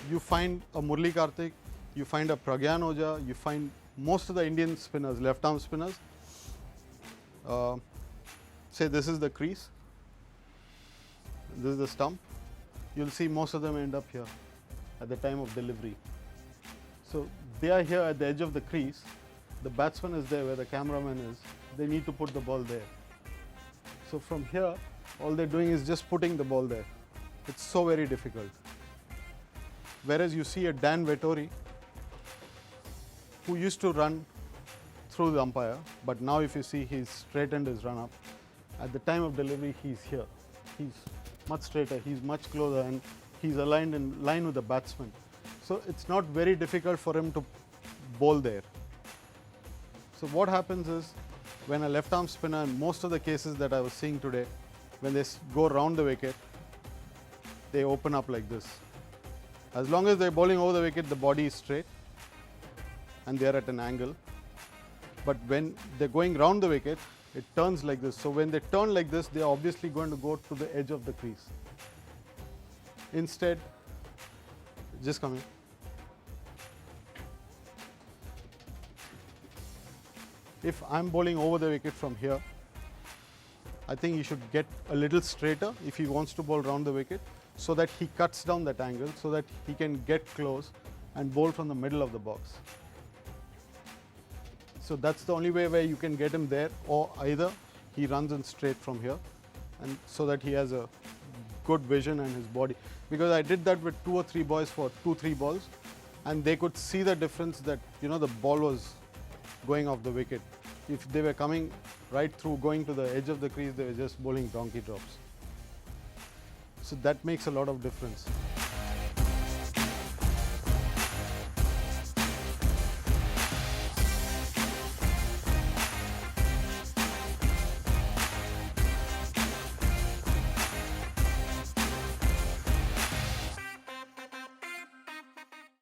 you find a Murli Karthik, you find a Pragyan Oja, you find most of the Indian spinners, left arm spinners. Say this is the crease, this is the stump. You'll see most of them end up here at the time of delivery. So they are here at the edge of the crease. The batsman is there where the cameraman is. They need to put the ball there. So from here, all they're doing is just putting the ball there. It's so very difficult. Whereas you see a Dan Vettori, who used to run through the umpire, but now if you see he's straightened his run up. At the time of delivery, he's here. He's much straighter, he's much closer, and he's aligned in line with the batsman. So it's not very difficult for him to bowl there. So what happens is, when a left arm spinner, in most of the cases that I was seeing today, when they go round the wicket, they open up like this. As long as they're bowling over the wicket, the body is straight and they're at an angle. But when they're going round the wicket, it turns like this. So when they turn like this, they're obviously going to go to the edge of the crease. Instead, just come here. If I'm bowling over the wicket from here, I think he should get a little straighter if he wants to bowl round the wicket, so that he cuts down that angle, so that he can get close and bowl from the middle of the box. So that's the only way where you can get him there, or either he runs in straight from here, and so that he has a good vision and his body. Because I did that with 2 or 3 boys for 2-3 balls, and they could see the difference that, you know, the ball was going off the wicket. If they were coming right through, going to the edge of the crease, they were just bowling donkey drops. So that makes a lot of difference.